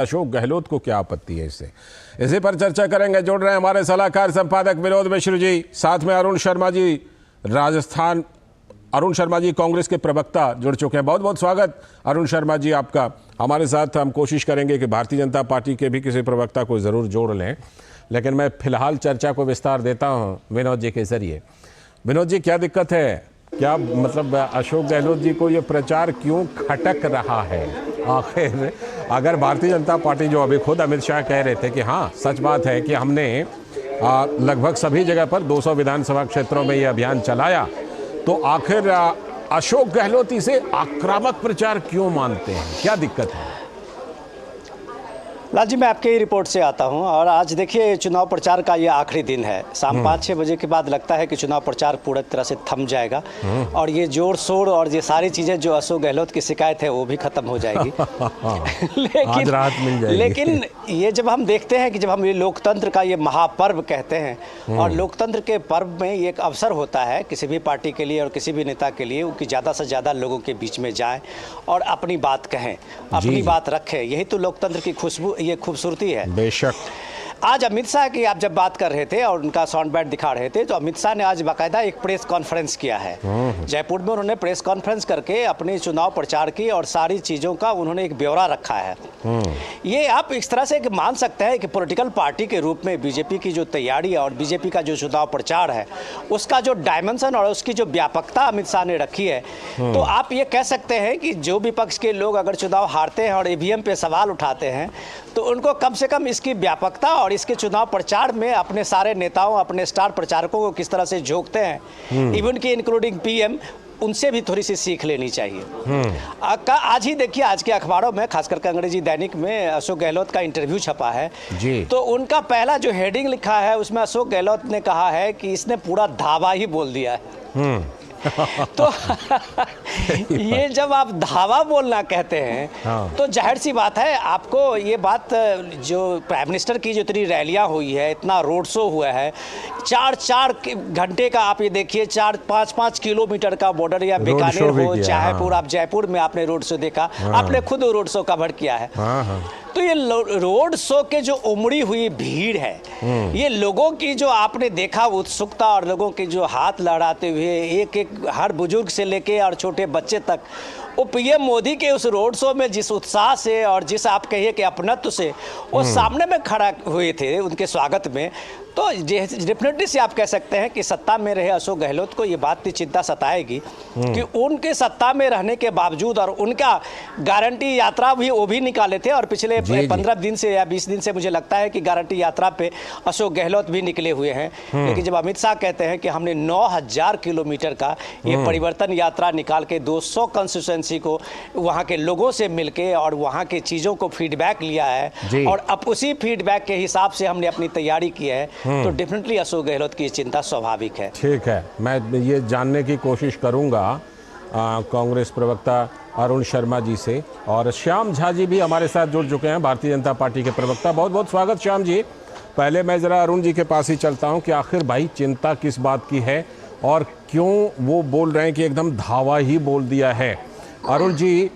अशोक गहलोत को क्या आपत्ति है इससे, इसी पर चर्चा करेंगे। जुड़ रहे हैं हमारे सलाहकार संपादक विनोद मिश्र जी, साथ में अरुण शर्मा जी, राजस्थान। अरुण शर्मा जी कांग्रेस के प्रवक्ता जुड़ चुके हैं। बहुत बहुत स्वागत अरुण शर्मा जी आपका हमारे साथ। हम कोशिश करेंगे कि भारतीय जनता पार्टी के भी किसी प्रवक्ता को ज़रूर जोड़ लें, लेकिन मैं फिलहाल चर्चा को विस्तार देता हूं विनोद जी के जरिए। विनोद जी, क्या दिक्कत है? क्या मतलब अशोक गहलोत जी को ये प्रचार क्यों खटक रहा है? आखिर अगर भारतीय जनता पार्टी, जो अभी खुद अमित शाह कह रहे थे कि हाँ सच बात है कि हमने लगभग सभी जगह पर 200 विधानसभा क्षेत्रों में ये अभियान चलाया, तो आखिर अशोक गहलोत इसे आक्रामक प्रचार क्यों मानते हैं? क्या दिक्कत है? लाल जी, मैं आपके ही रिपोर्ट से आता हूं और आज देखिए चुनाव प्रचार का ये आखिरी दिन है। शाम 5-6 बजे के बाद लगता है कि चुनाव प्रचार पूरी तरह से थम जाएगा और ये जोर शोर और ये सारी चीज़ें जो अशोक गहलोत की शिकायत है वो भी खत्म हो जाएगी। आज राहत मिल जाएगी। लेकिन ये जब हम देखते हैं कि जब हम ये लोकतंत्र का ये महापर्व कहते हैं और लोकतंत्र के पर्व में ये एक अवसर होता है किसी भी पार्टी के लिए और किसी भी नेता के लिए कि ज़्यादा से ज़्यादा लोगों के बीच में जाएं और अपनी बात कहें, अपनी बात रखें। यही तो लोकतंत्र की खुशबू, ये खूबसूरती है। बेशक। आज अमित शाह की आप जब बात कर रहे थे और उनका साउंड बाइट दिखा रहे थे, तो अमित शाह ने आज बाकायदा एक प्रेस कॉन्फ्रेंस किया है जयपुर में। उन्होंने प्रेस कॉन्फ्रेंस करके अपने चुनाव प्रचार की और सारी चीज़ों का उन्होंने एक ब्यौरा रखा है। ये आप इस तरह से मान सकते हैं कि पॉलिटिकल पार्टी के रूप में बीजेपी की जो तैयारी है और बीजेपी का जो चुनाव प्रचार है उसका जो डायमेंशन और उसकी जो व्यापकता अमित शाह ने रखी है, तो आप ये कह सकते हैं कि जो विपक्ष के लोग अगर चुनाव हारते हैं और ईवीएम पे सवाल उठाते हैं तो उनको कम से कम इसकी व्यापकता और इसके चुनाव प्रचार में अपने सारे नेताओं, अपने स्टार प्रचारकों को किस तरह से झोंकते हैं, इवन की इंक्लूडिंग पीएम, उनसे भी थोड़ी सी सीख लेनी चाहिए। आज ही देखिए आज के अखबारों में, खासकर के अंग्रेजी दैनिक में अशोक गहलोत का इंटरव्यू छपा है जी। तो उनका पहला जो हेडिंग लिखा है उसमें अशोक गहलोत ने कहा है कि इसने पूरा धावा ही बोल दिया है। तो ये जब आप धावा बोलना कहते हैं तो जाहिर सी बात है आपको ये बात, जो प्राइम मिनिस्टर की जो इतनी रैलियां हुई है, इतना रोड शो हुआ है, 4-4 घंटे का, आप ये देखिए 4-5 किलोमीटर का बॉर्डर या बीकानेर हो चाहे पूरा, आप जयपुर में आपने रोड शो देखा, आपने खुद रोड शो कवर किया है। तो ये रोड शो के जो उमड़ी हुई भीड़ है, ये लोगों की जो आपने देखा उत्सुकता और लोगों के जो हाथ लहराते हुए, एक एक हर बुजुर्ग से लेके और छोटे बच्चे तक, वो पीएम मोदी के उस रोड शो में जिस उत्साह से और जिस आप कहिए कि अपनत्व से वो सामने में खड़ा हुए थे उनके स्वागत में, तो डेफिनेटली से आप कह सकते हैं कि सत्ता में रहे अशोक गहलोत को ये बात की चिंता सताएगी कि उनके सत्ता में रहने के बावजूद, और उनका गारंटी यात्रा भी वो भी निकाले थे और पिछले 15 दिन से या 20 दिन से मुझे लगता है कि गारंटी यात्रा पे अशोक गहलोत भी निकले हुए हैं। लेकिन जब अमित शाह कहते हैं कि हमने 9000 किलोमीटर का ये परिवर्तन यात्रा निकाल के 200 कंस्टिट्यूएंसी को वहाँ के लोगों से मिलके और वहाँ के चीज़ों को फीडबैक लिया है और अब उसी फीडबैक के हिसाब से हमने अपनी तैयारी की है, तो डेफिनेटली अशोक गहलोत की चिंता स्वाभाविक है। ठीक है, मैं ये जानने की कोशिश करूंगा कांग्रेस प्रवक्ता अरुण शर्मा जी से, और श्याम झा जी भी हमारे साथ जुड़ चुके हैं, भारतीय जनता पार्टी के प्रवक्ता। बहुत बहुत स्वागत श्याम जी। पहले मैं ज़रा अरुण जी के पास ही चलता हूं कि आखिर भाई चिंता किस बात की है और क्यों वो बोल रहे हैं कि एकदम धावा ही बोल दिया है। अरुण जी,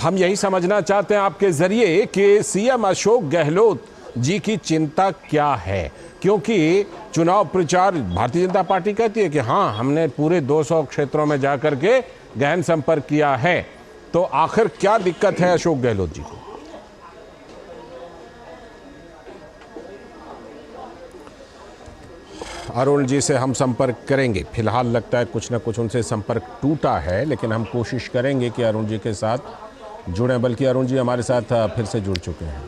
हम यही समझना चाहते हैं आपके ज़रिए कि सीएम अशोक गहलोत जी की चिंता क्या है, क्योंकि चुनाव प्रचार भारतीय जनता पार्टी कहती है कि हाँ हमने पूरे 200 क्षेत्रों में जाकर के गहन संपर्क किया है, तो आखिर क्या दिक्कत है अशोक गहलोत जी को? अरुण जी से हम संपर्क करेंगे। फिलहाल लगता है कुछ ना कुछ उनसे संपर्क टूटा है, लेकिन हम कोशिश करेंगे कि अरुण जी के साथ जुड़ें। बल्कि अरुण जी हमारे साथ फिर से जुड़ चुके हैं।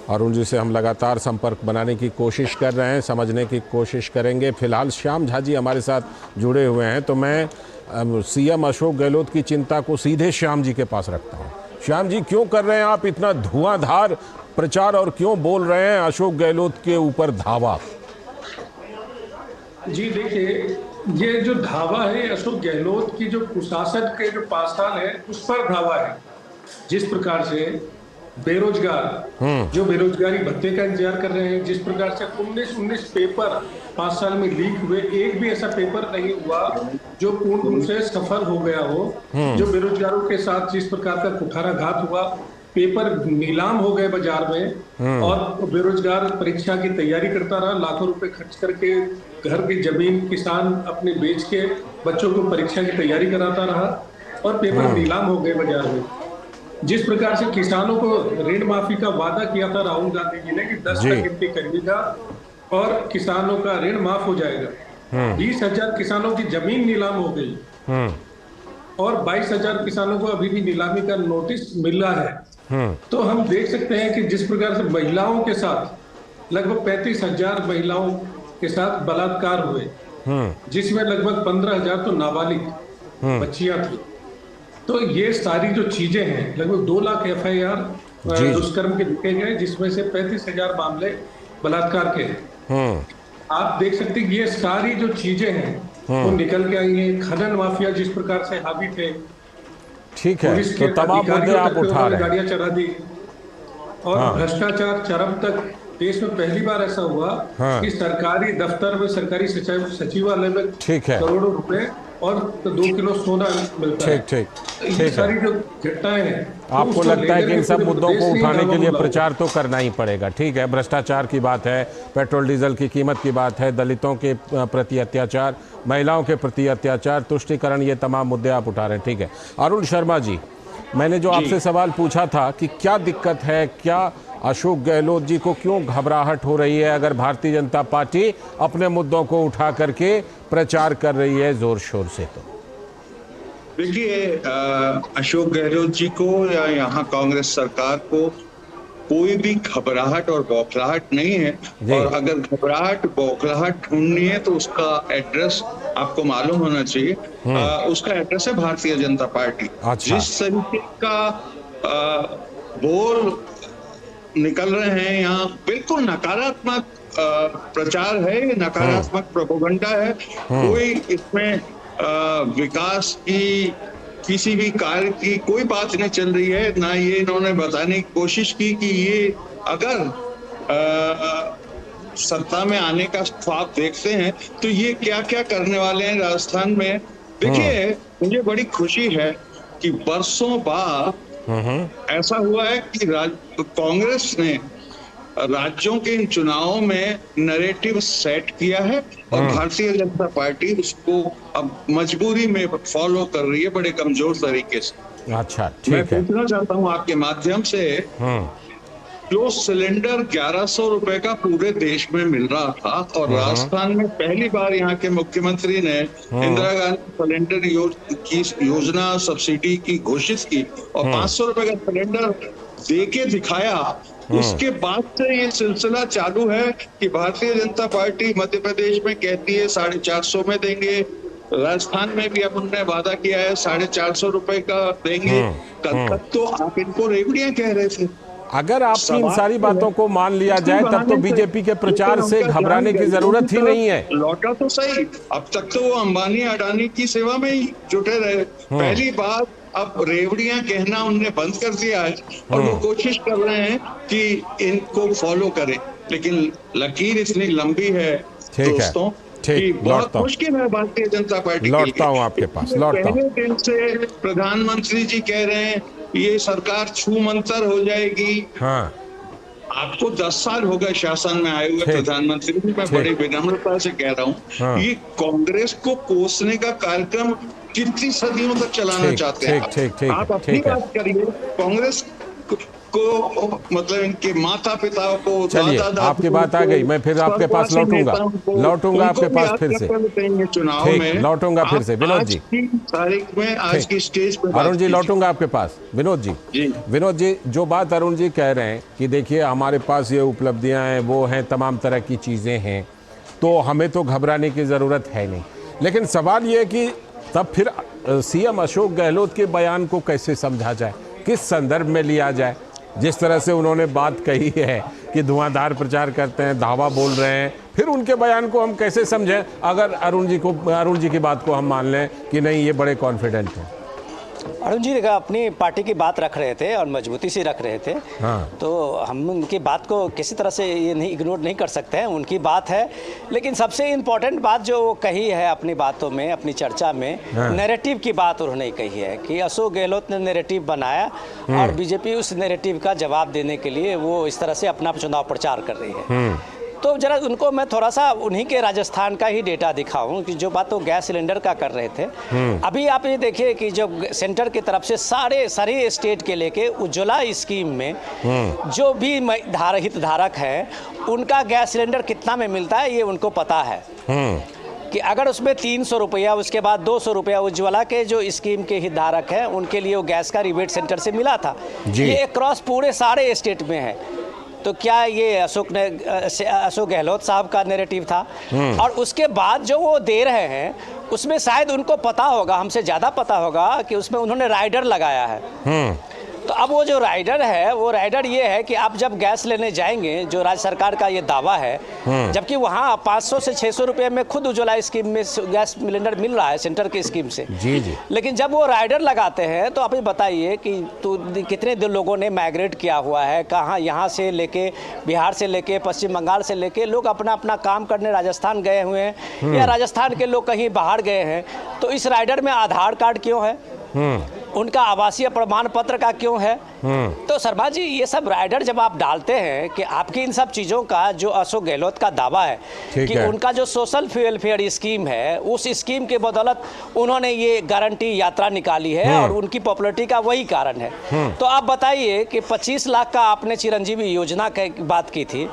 अरुण जी से हम लगातार संपर्क बनाने की कोशिश कर रहे हैं, समझने की कोशिश करेंगे। फिलहाल श्याम झा जी हमारे साथ जुड़े हुए हैं, तो मैं सीएम अशोक गहलोत की चिंता को सीधे श्याम जी के पास रखता हूं। श्याम जी, क्यों कर रहे हैं आप इतना धुआंधार प्रचार और क्यों बोल रहे हैं अशोक गहलोत के ऊपर धावा? जी देखिए, ये जो धावा है अशोक गहलोत की जो कुशासन के जो पाषाण है उस पर धावा है। जिस प्रकार से बेरोजगार जो बेरोजगारी भत्ते का इंतजार कर रहे हैं, जिस प्रकार से 19 पेपर 5 साल में लीक हुए, एक भी ऐसा पेपर नहीं हुआ जो पूर्ण रूप से सफल हो गया हो। जो बेरोजगारों के साथ जिस प्रकार का कुठाराघात हुआ, पेपर नीलाम हो गए बाजार में और बेरोजगार परीक्षा की तैयारी करता रहा, लाखों रुपए खर्च करके घर की जमीन किसान अपने बेच के बच्चों को परीक्षा की तैयारी कराता रहा और पेपर नीलाम हो गए बाजार में। जिस प्रकार से किसानों को ऋण माफी का वादा किया था राहुल गांधी जी ने कि 10 जी। तक गिनती करिएगा और किसानों का ऋण माफ हो जाएगा, 20,000 किसानों की जमीन नीलाम हो गई और 22,000 किसानों को अभी भी नीलामी का नोटिस मिला है। तो हम देख सकते हैं कि जिस प्रकार से महिलाओं के साथ लगभग 35,000 महिलाओं के साथ बलात्कार हुए, जिसमें लगभग 15,000 तो नाबालिग बच्चियां थी। तो ये सारी जो चीजें हैं, लगभग 2 लाख FIR दुष्कर्म के लिखे गए, जिसमें से 35,000 मामले बलात्कार के हैं। आप देख सकते हैं कि ये सारी जो चीजें हैं वो निकल के आई हैं। खनन माफिया जिस प्रकार से हावी थे, ठीक है, पुलिस तो के तमाम मुद्दे अधिकारियों आप तक उठा उन्होंने रहे हैं। गाड़ियां चढ़ा दी और भ्रष्टाचार चरम तक। देश में पहली बार ऐसा हुआ कि सरकारी दफ्तर में, सरकारी सचिवालय में ठीक है। करोड़ों रुपए और 2 किलो सोना मिलता है। ठीक ये है। सारी जो घटनाएं हैं, आपको लगता है कि इन सब मुद्दों को उठाने के लिए प्रचार तो करना ही पड़ेगा। ठीक है, भ्रष्टाचार की बात है, पेट्रोल डीजल की कीमत की बात है, दलितों के प्रति अत्याचार, महिलाओं के प्रति अत्याचार, तुष्टीकरण, ये तमाम मुद्दे आप उठा रहे हैं। ठीक है, अरुण शर्मा जी, मैंने जो आपसे सवाल पूछा था कि क्या दिक्कत है, क्या अशोक गहलोत जी को क्यों घबराहट हो रही है अगर भारतीय जनता पार्टी अपने मुद्दों को उठा करके प्रचार कर रही है जोर शोर से? तो देखिए, अशोक गहलोत जी को या यहाँ कांग्रेस सरकार को कोई भी घबराहट और बौखलाहट नहीं है। और अगर घबराहट बौखलाहट ढूंढनी है तो उसका एड्रेस आपको मालूम होना चाहिए। उसका एड्रेस है भारतीय जनता पार्टी। अच्छा। जिस तरीके का बोल निकल रहे हैं यहाँ, बिल्कुल नकारात्मक प्रचार है, नकारात्मक प्रोपेगेंडा है। कोई इसमें विकास की, किसी भी कार्य की कोई बात नहीं चल रही है। ना ये इन्होंने बताने की कोशिश की कि ये अगर सत्ता में आने का ख्वाब देखते हैं तो ये क्या क्या करने वाले हैं राजस्थान में। देखिए, मुझे बड़ी खुशी है कि बरसों बाद ऐसा हुआ है कि कांग्रेस ने राज्यों के इन चुनावों में नैरेटिव सेट किया है और भारतीय जनता पार्टी उसको अब मजबूरी में फॉलो कर रही है बड़े कमजोर तरीके से। अच्छा, ठीक है। मैं पूछना चाहता हूं आपके माध्यम से, जो सिलेंडर 1100 रुपए का पूरे देश में मिल रहा था और राजस्थान में पहली बार यहाँ के मुख्यमंत्री ने इंदिरा गांधी सिलेंडर की योजना सब्सिडी की घोषित की और 500 रुपए का सिलेंडर देके दिखाया, उसके बाद से ये सिलसिला चालू है कि भारतीय जनता पार्टी मध्य प्रदेश में कहती है 450 में देंगे, राजस्थान में भी अब उन्होंने वादा किया है 450 रुपए का देंगे। कल तक तो आप इनको रेवड़ियां कह रहे थे। अगर आपकी इन सारी बातों को मान लिया जाए तब तो बीजेपी के प्रचार से घबराने की जरूरत ही नहीं है। लौटा तो सही, अब तक तो वो अंबानी अडानी की सेवा में ही जुटे रहे। पहली बार अब रेवड़ियां कहना उनने बंद कर दिया है और वो कोशिश कर रहे हैं कि इनको फॉलो करें, लेकिन लकीर इतनी लंबी है दोस्तों कि बहुत मुश्किल है भारतीय जनता पार्टी। लौटता हूँ आपके पास, लौटता हूँ। पहले दिन से प्रधानमंत्री जी कह रहे हैं ये सरकार छू मंतर हो जाएगी। हाँ। आपको 10 साल हो गए शासन में आए हुए प्रधानमंत्री, मैं बड़ी विनम्रता से कह रहा हूँ, ये कांग्रेस को कोसने का कार्यक्रम कितनी सदियों तक चलाना चाहते हैं। आप अपनी बात करिए, कांग्रेस को मतलब इनके माता पिता को। चलिए, आपकी बात आ गई, मैं फिर आपके पास लौटूंगा आपके पास फिर से, ठीक, लौटूंगा फिर से। विनोद जी, तारीख में आज की स्टेज पर अरुण जी लौटूंगा आपके पास। विनोद जी, विनोद जी, जो बात अरुण जी कह रहे हैं कि देखिए हमारे पास ये उपलब्धियां हैं, वो हैं, तमाम तरह की चीजें हैं, तो हमें तो घबराने की जरूरत है नहीं। लेकिन सवाल ये है कि तब फिर सीएम अशोक गहलोत के बयान को कैसे समझा जाए, किस संदर्भ में लिया जाए? जिस तरह से उन्होंने बात कही है कि धुआंधार प्रचार करते हैं, धावा बोल रहे हैं, फिर उनके बयान को हम कैसे समझें अगर अरुण जी की बात को हम मान लें कि नहीं ये बड़े कॉन्फिडेंट हैं? अरुण जी अपनी पार्टी की बात रख रहे थे और मजबूती से रख रहे थे। हाँ। तो हम उनकी बात को किसी तरह से ये नहीं इग्नोर नहीं कर सकते हैं, उनकी बात है। लेकिन सबसे इम्पोर्टेंट बात जो वो कही है अपनी बातों में, अपनी चर्चा में, नैरेटिव की बात उन्होंने कही है कि अशोक गहलोत ने नैरेटिव बनाया और बीजेपी उस नैरेटिव का जवाब देने के लिए वो इस तरह से अपना चुनाव प्रचार कर रही है। तो जरा उनको मैं थोड़ा सा उन्हीं के राजस्थान का ही डेटा दिखाऊं कि जो बात वो गैस सिलेंडर का कर रहे थे। अभी आप ये देखिए कि जब सेंटर की तरफ से सारे स्टेट के लेके उज्ज्वला स्कीम में जो भी हितधारक है उनका गैस सिलेंडर कितना में मिलता है ये उनको पता है कि अगर उसमें 300 रुपया, उसके बाद 200 रुपया उज्ज्वला के जो स्कीम के हितधारक हैं उनके लिए वो गैस का रिबेट सेंटर से मिला था। ये क्रॉस पूरे सारे स्टेट में है। तो क्या ये अशोक गहलोत साहब का नैरेटिव था? और उसके बाद जो वो दे रहे हैं उसमें शायद उनको पता होगा, हमसे ज़्यादा पता होगा कि उसमें उन्होंने राइडर लगाया है। तो अब वो जो राइडर है वो राइडर ये है कि आप जब गैस लेने जाएंगे, जो राज्य सरकार का ये दावा है, जबकि वहाँ 500 से 600 रुपये में खुद उज्ज्वला स्कीम में गैस सिलेंडर मिल रहा है सेंटर की स्कीम से। जी जी। लेकिन जब वो राइडर लगाते हैं तो आप ये बताइए कि कितने लोगों ने माइग्रेट किया हुआ है, कहाँ, यहाँ से लेके बिहार से लेके पश्चिम बंगाल से लेके लोग अपना अपना काम करने राजस्थान गए हुए हैं, या राजस्थान के लोग कहीं बाहर गए हैं। तो इस राइडर में आधार कार्ड क्यों है, उनका आवासीय प्रमाण पत्र का क्यों है? तो शर्मा जी ये सब राइडर जब आप डालते हैं कि आपकी इन सब चीज़ों का जो अशोक गहलोत का दावा है कि उनका जो सोशल वेलफेयर स्कीम है उस स्कीम के बदौलत उन्होंने ये गारंटी यात्रा निकाली है और उनकी पॉपुलरिटी का वही कारण है। तो आप बताइए कि 25 लाख का आपने चिरंजीवी योजना की बात की थी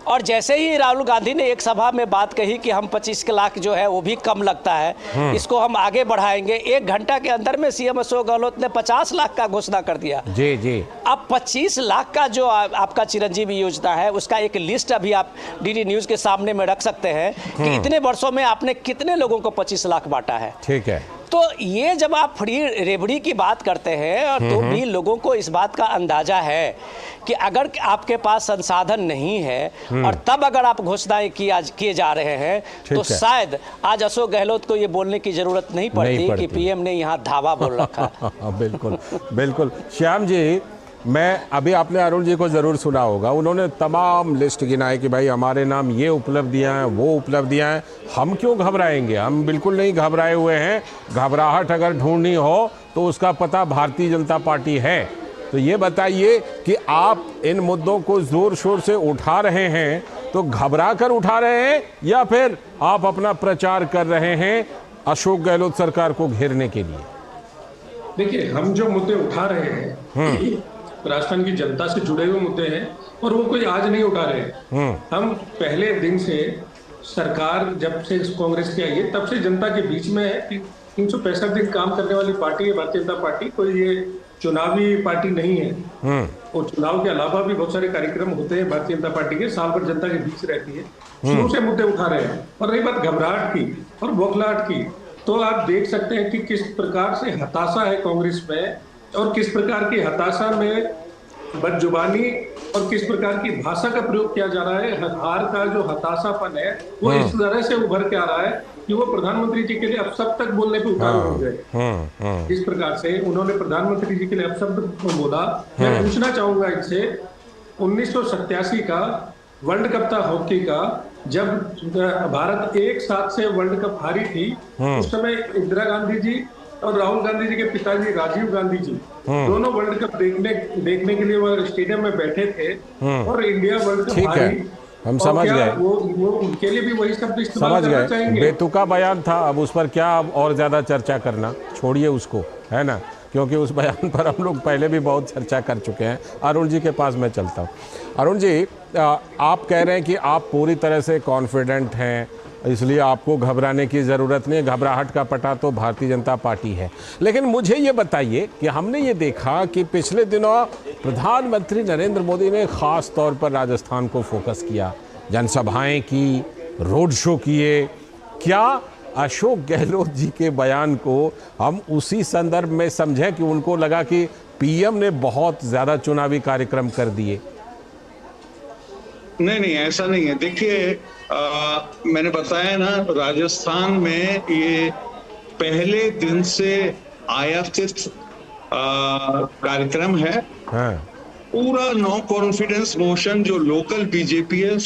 और जैसे ही राहुल गांधी ने एक सभा में बात कही कि हम 25 लाख जो है वो भी कम लगता है, इसको हम आगे बढ़ाएंगे, 1 घंटा के अंदर में सीएम अशोक गहलोत ने 50 लाख का घोषणा कर दिया। जी जी। अब 25 लाख का जो आपका चिरंजीवी योजना है उसका एक लिस्ट अभी आप डीडी न्यूज के सामने में रख सकते हैं कि इतने वर्षों में आपने कितने लोगों को 25 लाख बांटा है। ठीक है। तो ये जब आप फ्री रेबड़ी की बात करते हैं तो भी लोगों को इस बात का अंदाजा है कि अगर आपके पास संसाधन नहीं है और तब अगर आप घोषणाएं किए जा रहे हैं तो शायद आज अशोक गहलोत को ये बोलने की जरूरत नहीं पड़ती कि पीएम ने यहाँ धावा बोल रखा है। बिल्कुल बिल्कुल। श्याम जी, मैं अभी आपने अरुण जी को ज़रूर सुना होगा, उन्होंने तमाम लिस्ट गिनाए कि भाई हमारे नाम ये उपलब्धियां हैं, वो उपलब्धियां हैं, हम क्यों घबराएंगे, हम बिल्कुल नहीं घबराए हुए हैं। घबराहट अगर ढूंढनी हो तो उसका पता भारतीय जनता पार्टी है। तो ये बताइए कि आप इन मुद्दों को ज़ोर शोर से उठा रहे हैं तो घबरा कर उठा रहे हैं या फिर आप अपना प्रचार कर रहे हैं अशोक गहलोत सरकार को घेरने के लिए? देखिए, हम जो मुद्दे उठा रहे हैं राजस्थान की जनता से जुड़े हुए मुद्दे हैं और वो कोई आज नहीं उठा रहे। हम पहले दिन से सरकार जब से कांग्रेस की आई है तब से जनता के बीच में है कि 365 दिन काम करने वाली पार्टी है भारतीय जनता पार्टी। कोई ये चुनावी पार्टी नहीं है और चुनाव के अलावा भी बहुत सारे कार्यक्रम होते हैं भारतीय जनता पार्टी के, साल भर जनता के बीच रहती है, शुरू से मुद्दे उठा रहे हैं। और रही बात घबराहट की और बौखलाहट की, तो आप देख सकते हैं कि किस प्रकार से हताशा है कांग्रेस में और किस प्रकार की हताशा में बदजुबानी और किस प्रकार की भाषा का प्रयोग किया जा रहा है। हार का जो हताशापन है वो इस तरह से उभर के आ रहा है कि वो प्रधानमंत्री जी के लिए अपशब्द तक बोलने पे उतारू हो गए। इस प्रकार से उन्होंने प्रधानमंत्री जी के लिए अपशब्द बोला। मैं पूछना चाहूंगा इनसे, 1987 का वर्ल्ड कप था हॉकी का, जब भारत एक साथ से वर्ल्ड कप हारी थी, उस समय इंदिरा गांधी जी और राहुल गांधी जी के पिताजी राजीव गांधी जी दोनों वर्ल्ड कप देखने के लिए वो स्टेडियम में बैठे थे और इंडिया वर्ल्ड कप हारी। हम समझ गए, वो उनके लिए भी वही शब्द इस्तेमाल समझ करना चाहेंगे। बेतुका बयान था, अब उस पर क्या और ज्यादा चर्चा करना, छोड़िए उसको, है ना, क्योंकि उस बयान पर हम लोग पहले भी बहुत चर्चा कर चुके हैं। अरुण जी के पास मैं चलता हूँ। अरुण जी, आप कह रहे हैं कि आप पूरी तरह से कॉन्फिडेंट हैं, इसलिए आपको घबराने की ज़रूरत नहीं है, घबराहट का पटा तो भारतीय जनता पार्टी है। लेकिन मुझे ये बताइए कि हमने ये देखा कि पिछले दिनों प्रधानमंत्री नरेंद्र मोदी ने ख़ास तौर पर राजस्थान को फोकस किया, जनसभाएं की, रोड शो किए। क्या अशोक गहलोत जी के बयान को हम उसी संदर्भ में समझें कि उनको लगा कि पीएम ने बहुत ज़्यादा चुनावी कार्यक्रम कर दिए? नहीं, ऐसा नहीं है। देखिए, मैंने बताया ना, राजस्थान में ये पहले दिन से आयातित कार्यक्रम है। हाँ, पूरा नो कॉन्फिडेंस मोशन जो लोकल बीजेपी है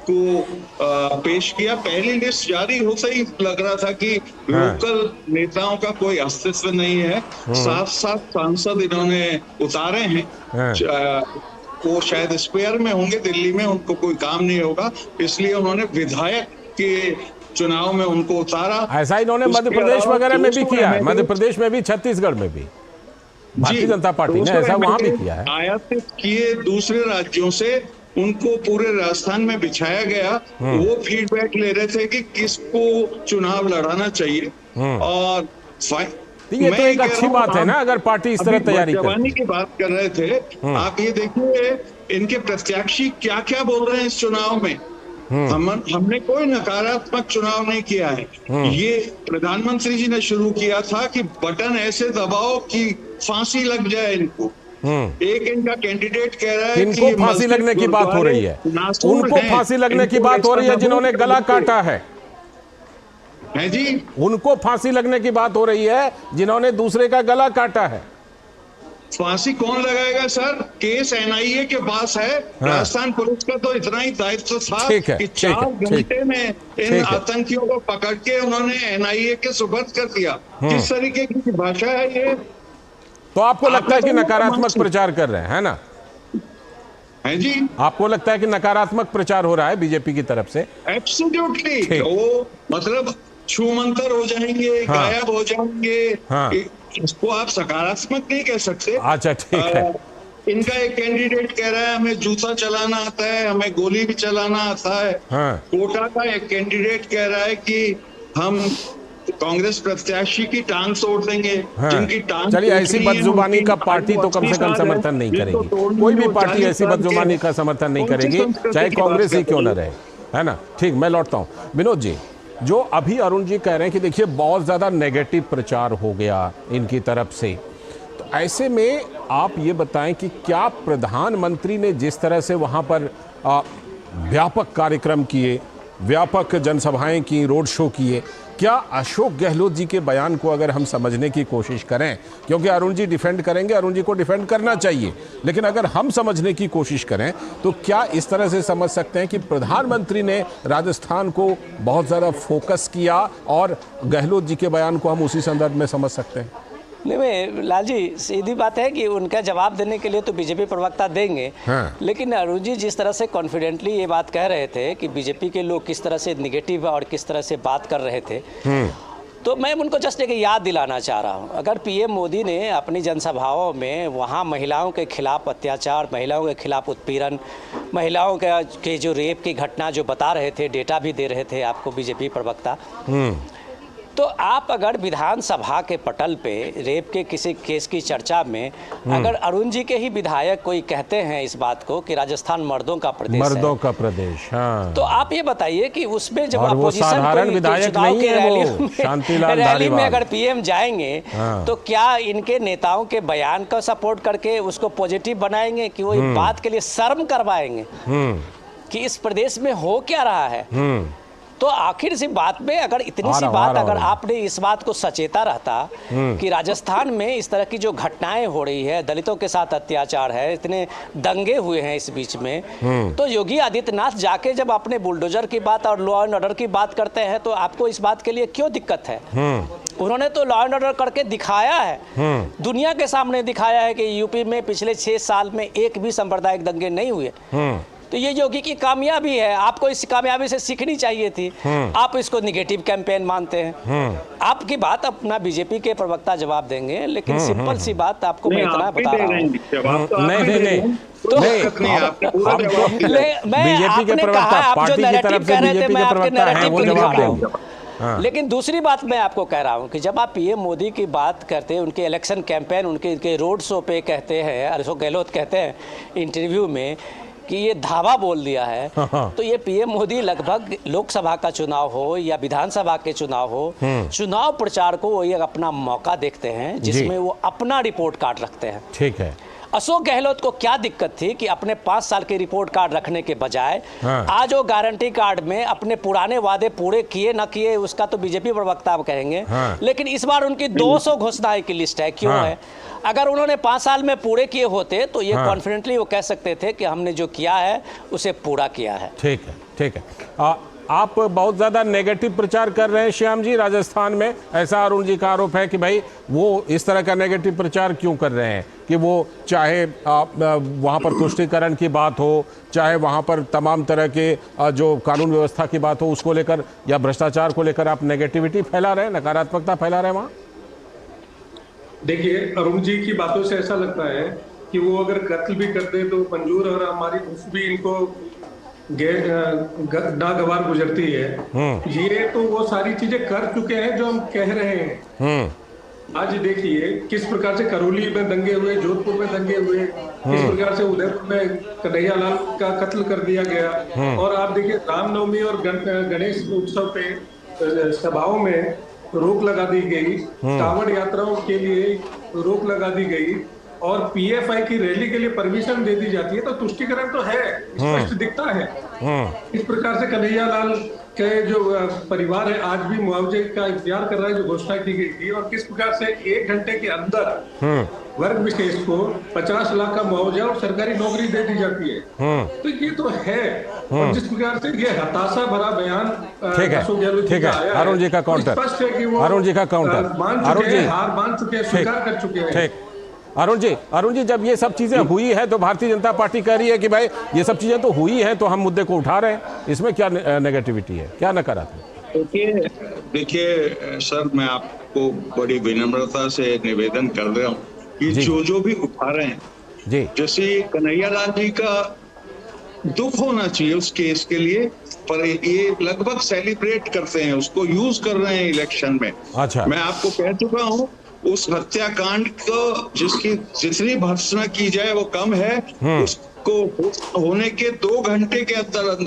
को पेश किया। पहली लिस्ट जारी होते ही लग रहा था कि लोकल नेताओं का कोई अस्तित्व नहीं है। साथ साथ सांसद इन्होंने उतारे हैं। वो शायद स्पेयर में होंगे दिल्ली में, उनको कोई काम नहीं होगा, इसलिए उन्होंने विधायक के चुनाव में उनको उतारा। ऐसा इन्होंने मध्य प्रदेश वगैरह में भी किया है, मध्य प्रदेश में भी, छत्तीसगढ़ में भी भारतीय जनता पार्टी ने ऐसा वहां भी किया है। आयातित किए दूसरे राज्यों से उनको पूरे राजस्थान में बिछाया गया। वो फीडबैक ले रहे थे कि किसको चुनाव लड़ाना चाहिए। और ये तो एक अच्छी बात है ना, अगर पार्टी इस तरह तैयारी जवानी की बात कर रहे थे। आप ये देखिए इनके प्रत्याशी क्या क्या बोल रहे हैं इस चुनाव में। हमने कोई नकारात्मक चुनाव नहीं किया है। ये प्रधानमंत्री जी ने शुरू किया था कि बटन ऐसे दबाओ कि फांसी लग जाए इनको। एक इनका कैंडिडेट कह रहा है इनको फांसी लगने की बात हो रही है, उनको फांसी लगने की बात हो रही है जिन्होंने गला काटा है जी। उनको फांसी लगने की बात हो रही है जिन्होंने दूसरे का गला काटा है। फांसी कौन लगाएगा सर? केस एनआईए के पास है। राजस्थान पुलिस का तो इतना ही दायित्व था कि 4 घंटे में इन आतंकियों को पकड़ के उन्होंने एनआईए के सुपुर्द कर दिया। किस तरीके की भाषा है ये? तो आपको लगता है कि नकारात्मक प्रचार कर रहे हैं, है ना? है जी। आपको लगता है कि नकारात्मक प्रचार हो रहा है बीजेपी की तरफ से? एब्सोल्युटली। वो मतलब छूमंतर हो जाएंगे, गायब हो जाएंगे। इसको आप सकारात्मक नहीं कह सकते। अच्छा, ठीक है। इनका एक कैंडिडेट कह रहा है हमें जूता चलाना आता है, हमें गोली भी चलाना आता है। कोटा का एक कैंडिडेट कह रहा है कि हम कांग्रेस प्रत्याशी की टांग तोड़ देंगे। जिनकी टांग, चलिए, ऐसी बदजुबानी का पार्टी तो कम से कम समर्थन नहीं करेगी। कोई भी पार्टी ऐसी बदजुबानी का समर्थन नहीं करेगी, चाहे कांग्रेस ही क्यों न रहे, है ना? ठीक, मैं लौटता हूँ। विनोद जी, जो अभी अरुण जी कह रहे हैं कि देखिए बहुत ज्यादा नेगेटिव प्रचार हो गया इनकी तरफ से, तो ऐसे में आप ये बताएं कि क्या प्रधानमंत्री ने जिस तरह से वहां पर व्यापक कार्यक्रम किए, व्यापक जनसभाएं की, रोड शो किए, क्या अशोक गहलोत जी के बयान को अगर हम समझने की कोशिश करें, क्योंकि अरुण जी डिफेंड करेंगे, अरुण जी को डिफेंड करना चाहिए, लेकिन अगर हम समझने की कोशिश करें तो क्या इस तरह से समझ सकते हैं कि प्रधानमंत्री ने राजस्थान को बहुत ज़्यादा फोकस किया और गहलोत जी के बयान को हम उसी संदर्भ में समझ सकते हैं? नहीं, लाल जी, सीधी बात है कि उनका जवाब देने के लिए तो बीजेपी प्रवक्ता देंगे। लेकिन अरुण जी जिस तरह से कॉन्फिडेंटली ये बात कह रहे थे कि बीजेपी के लोग किस तरह से निगेटिव और किस तरह से बात कर रहे थे, तो मैं उनको जस्ट एक याद दिलाना चाह रहा हूँ। अगर पीएम मोदी ने अपनी जनसभाओं में वहाँ महिलाओं के खिलाफ अत्याचार, महिलाओं के खिलाफ उत्पीड़न, महिलाओं के जो रेप की घटना जो बता रहे थे, डेटा भी दे रहे थे आपको बीजेपी प्रवक्ता, तो आप अगर विधानसभा के पटल पे रेप के किसी केस की चर्चा में अगर अरुण जी के ही विधायक कोई कहते हैं इस बात को कि राजस्थान मर्दों का प्रदेश है, मर्दों का प्रदेश, तो आप ये बताइए कि उसमें जब अपोजिशन विधायक नहीं है, रैली में अगर पीएम जाएंगे तो क्या इनके नेताओं के बयान का सपोर्ट करके उसको पॉजिटिव बनाएंगे कि वो बात के लिए शर्म करवाएंगे कि इस प्रदेश में हो क्या रहा है? तो आखिर सी बात में अगर इतनी सी बात अगर आपने इस बात को सचेता रहता कि राजस्थान में इस तरह की जो घटनाएं हो रही है, दलितों के साथ अत्याचार है, इतने दंगे हुए हैं इस बीच में, तो योगी आदित्यनाथ जाके जब अपने बुलडोजर की बात और लॉ एंड ऑर्डर की बात करते हैं तो आपको इस बात के लिए क्यों दिक्कत है? उन्होंने तो लॉ एंड ऑर्डर करके दिखाया है, दुनिया के सामने दिखाया है कि यूपी में पिछले 6 साल में एक भी सांप्रदायिक दंगे नहीं हुए। तो ये योगी की कामयाबी है, आपको इस कामयाबी से सीखनी चाहिए थी। आप इसको निगेटिव कैंपेन मानते हैं। आपकी बात अपना बीजेपी के प्रवक्ता जवाब देंगे, लेकिन सिंपल सी बात आपको मैं इतना बता रहा हूँ। तो बीजेपी के प्रवक्ता पार्टी की तरफ से बीजेपी के प्रवक्ता हैं, वो जवाब देंगे। लेकिन दूसरी बात मैं आपको कह रहा हूं कि जब आप पीएम मोदी की बात करते हैं, उनके इलेक्शन कैंपेन, उनके रोड शो पे कहते हैं, अशोक गहलोत कहते हैं इंटरव्यू में कि ये धावा बोल दिया है, तो ये पीएम मोदी लगभग लोकसभा का चुनाव हो या विधानसभा के चुनाव हो, चुनाव प्रचार को वो एक अपना मौका देखते हैं जिसमें वो अपना रिपोर्ट कार्ड रखते हैं। ठीक है। अशोक गहलोत को क्या दिक्कत थी कि अपने 5 साल के रिपोर्ट कार्ड रखने के बजाय आज वो गारंटी कार्ड में अपने पुराने वादे पूरे किए ना किए उसका तो बीजेपी प्रवक्ता कहेंगे, लेकिन इस बार उनकी 200 घोषणाएं की लिस्ट है। क्यों है? अगर उन्होंने 5 साल में पूरे किए होते तो ये कॉन्फिडेंटली वो कह सकते थे कि हमने जो किया है उसे पूरा किया है। ठीक है, ठीक है। आप बहुत ज़्यादा नेगेटिव प्रचार कर रहे हैं श्याम जी राजस्थान में, ऐसा अरुण जी का आरोप है कि भाई वो इस तरह का नेगेटिव प्रचार क्यों कर रहे हैं कि वो चाहे वहाँ पर तुष्टीकरण की बात हो, चाहे वहाँ पर तमाम तरह के जो कानून व्यवस्था की बात हो उसको लेकर या भ्रष्टाचार को लेकर आप नेगेटिविटी फैला रहे हैं, नकारात्मकता फैला रहे हैं वहाँ? देखिए, अरुण जी की बातों से ऐसा लगता है कि वो अगर कत्ल भी कर दे तो मंजूर और हमारी उस भी इनको नागवार गुजरती है। ये तो वो सारी चीजें कर चुके हैं जो हम कह रहे हैं। आज देखिए किस प्रकार से करौली में दंगे हुए, जोधपुर में दंगे हुए, किस प्रकार से उदयपुर में कन्हैयालाल का कत्ल कर दिया गया। और आप देखिए रामनवमी और गणेश उत्सव पे सभाओं में रोक लगा दी गई, कांवड़ यात्राओं के लिए रोक लगा दी गई और पीएफआई की रैली के लिए परमिशन दे दी जाती है। तो तुष्टीकरण तो है, स्पष्ट दिखता है। इस प्रकार से कन्हैयालाल के जो परिवार है आज भी मुआवजे का इंतजार कर रहा है जो घोषणा की गई थी, और किस प्रकार से 1 घंटे के अंदर वर्ग विशेष को 50 लाख का मुआवजा और सरकारी नौकरी दे दी जाती है। तो ये तो है। और जिस प्रकार से ये हताशा भरा बयान अशोक गहलोत जी का आया है, अरुण जी का काउंटर, स्पष्ट है कि वो अरुण जी का काउंटर, मान चुके हैं, हार मान चुके हैं, स्वीकार कर चुके हैं। अरुण जी, जब ये सब चीजें हुई है तो भारतीय जनता पार्टी कह रही है कि भाई ये सब चीजें तो हुई हैं तो हम मुद्दे को उठा रहे हैं, इसमें क्या नेगेटिविटी है, क्या नकारात्मक? देखिए सर, मैं आपको बड़ी विनम्रता से निवेदन कर रहा हूँ कि जो भी उठा रहे हैं जी, जैसे कन्हैयालाल जी का दुख होना चाहिए उस केस के लिए, पर ये लगभग सेलिब्रेट करते हैं, उसको यूज कर रहे हैं इलेक्शन में। अच्छा, मैं आपको कह चुका हूँ उस हत्याकांड को जिसकी जितनी भर्त्सना की जाए वो कम है। उसको होने के 2 घंटे के अंदर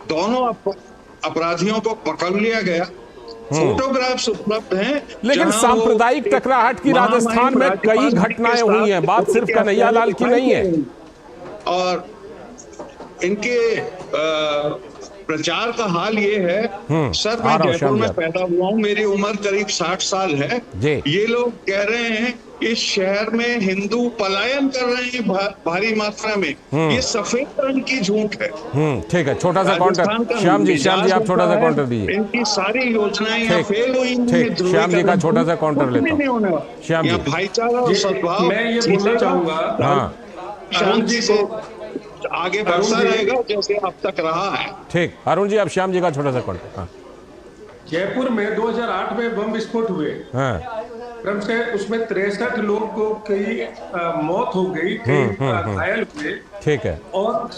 दोनों अपराधियों को पकड़ लिया गया। फोटोग्राफ्स उपलब्ध हैं। लेकिन सांप्रदायिक टकराहट की राजस्थान में कई घटनाएं हुई हैं, बात सिर्फ कन्हैयालाल की नहीं है। और इनके प्रचार का हाल ये है सर, मैं जयपुर में पैदा हुआ हूँ, मेरी उम्र करीब 60 साल है। ये लोग कह रहे हैं इस शहर में हिंदू पलायन कर रहे हैं भारी मात्रा में, ये सफेद रंग की झूठ है। ठीक है, छोटा सा काउंटर श्याम जी आप छोटा सा काउंटर दीजिए। इनकी सारी योजनाएं फेल हुई। श्याम जी का छोटा सा काउंटर लेता हूं। श्याम जी, भाईचारा और सद्भाव मैं ये बोलना चाहूंगा शांति से आगे बढ़ता रहेगा जैसे अब तक रहा है। ठीक, अरुण जी, अब श्याम जी का छोटा सा काउंटर। जयपुर में 2008 में बम विस्फोट हुए, क्रम से उसमें 63 लोग को कई मौत हो गई, कई घायल हुए। ठीक है। और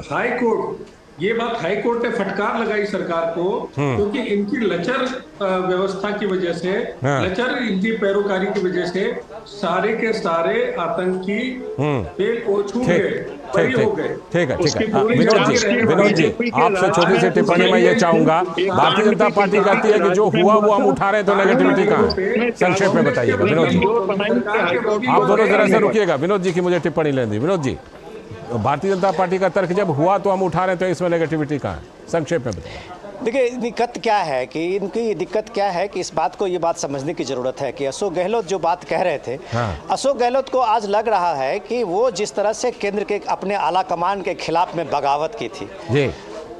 हाई कोर्ट, ये बात हाई कोर्ट ने फटकार लगाई सरकार को, क्योंकि इनकी लचर व्यवस्था की वजह से, लचर इनकी पैरोकारी की वजह से सारे के सारे आतंकी छूट गए, बरी हो गए। ठीक है। विनोद जी, आपसे छोटी सी टिप्पणी मैं ये चाहूंगा, भारतीय जनता पार्टी कहती है कि जो हुआ वो हम उठा रहे हैं, तो नेगेटिविटी कहाँ है? संक्षेप में बताइएगा विनोद जी। आप दोनों जरा सा रुकिएगा, विनोद जी की मुझे टिप्पणी लेनी दी। विनोद जी, भारतीय जनता पार्टी का तर्क जब हुआ तो हम उठा रहे हैं, तो इसमें नेगेटिविटी कहाँ है? संक्षेप में बताइए। देखिए, दिक्कत क्या है कि इनकी दिक्कत क्या है कि इस बात को ये बात समझने की ज़रूरत है कि अशोक गहलोत जो बात कह रहे थे, अशोक गहलोत को आज लग रहा है कि वो जिस तरह से केंद्र के अपने आला कमान के खिलाफ में बगावत की थी जी।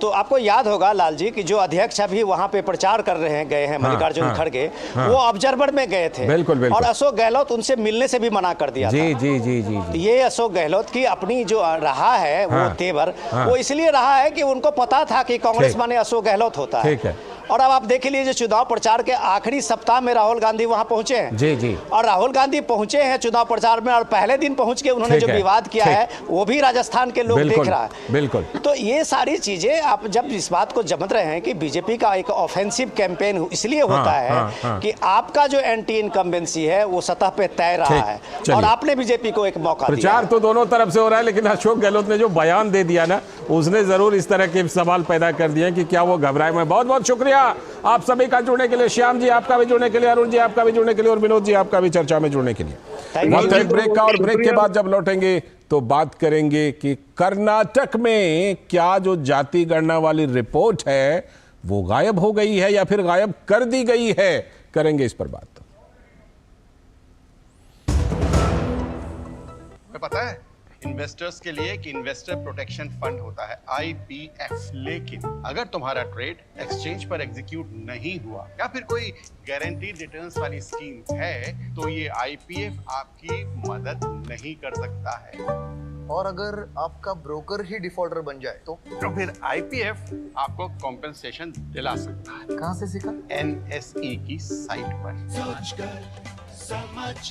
तो आपको याद होगा लाल जी कि जो अध्यक्ष अभी वहाँ पे प्रचार कर रहे हैं गए हैं, मल्लिकार्जुन खड़गे, वो ऑब्जर्वर में गए थे। बिल्कुल। और अशोक गहलोत उनसे मिलने से भी मना कर दिया था। जी। ये अशोक गहलोत की अपनी जो रहा है वो तेवर, वो इसलिए रहा है कि उनको पता था कि कांग्रेस माने अशोक गहलोत होता है। और अब आप देख लीजिए, चुनाव प्रचार के आखिरी सप्ताह में राहुल गांधी वहां पहुंचे हैं। जी। और राहुल गांधी पहुंचे हैं चुनाव प्रचार में, और पहले दिन पहुंच के उन्होंने जो विवाद किया है वो भी राजस्थान के लोग देख रहा है। बिल्कुल। तो ये सारी चीजें आप जब इस बात को जमत रहे हैं कि बीजेपी का एक ऑफेंसिव कैंपेन इसलिए होता है कि आपका जो एंटी इनकम्बेंसी है वो सतह पे तय रहा है, और आपने बीजेपी को एक मौका दिया। प्रचार तो दोनों तरफ से हो रहा है, लेकिन अशोक गहलोत ने जो बयान दे दिया ना, उसने ज़रूर इस तरह के सवाल पैदा कर दिए कि क्या वो घबराए। मैं बहुत बहुत शुक्रिया आप सभी का जुड़ने के लिए। श्याम जी आपका भी जुड़ने के लिए, अरुण जी आपका भी जुड़ने के लिए और विनोद जी आपका भी चर्चा में जुड़ने के लिए। वक्त है ब्रेक का और ब्रेक के बाद जब लौटेंगे तो बात करेंगे कि कर्नाटक में क्या जो जाति गणना वाली रिपोर्ट है वो गायब हो गई है या फिर गायब कर दी गई है। करेंगे इस पर बात। पता है इन्वेस्टर्स के लिए कि इन्वेस्टर प्रोटेक्शन फंड होता है IPF, लेकिन अगर तुम्हारा ट्रेड एक्सचेंज पर एग्जीक्यूट नहीं हुआ या फिर कोई गारंटीड रिटर्न्स वाली स्कीम है तो ये IPF आपकी मदद नहीं कर सकता है। और अगर आपका ब्रोकर ही डिफॉल्टर बन जाए तो फिर IPF आपको कॉम्पेंसेशन दिला सकता है। कहां से सीखा? NSE की साइट पर। सोच कर समझ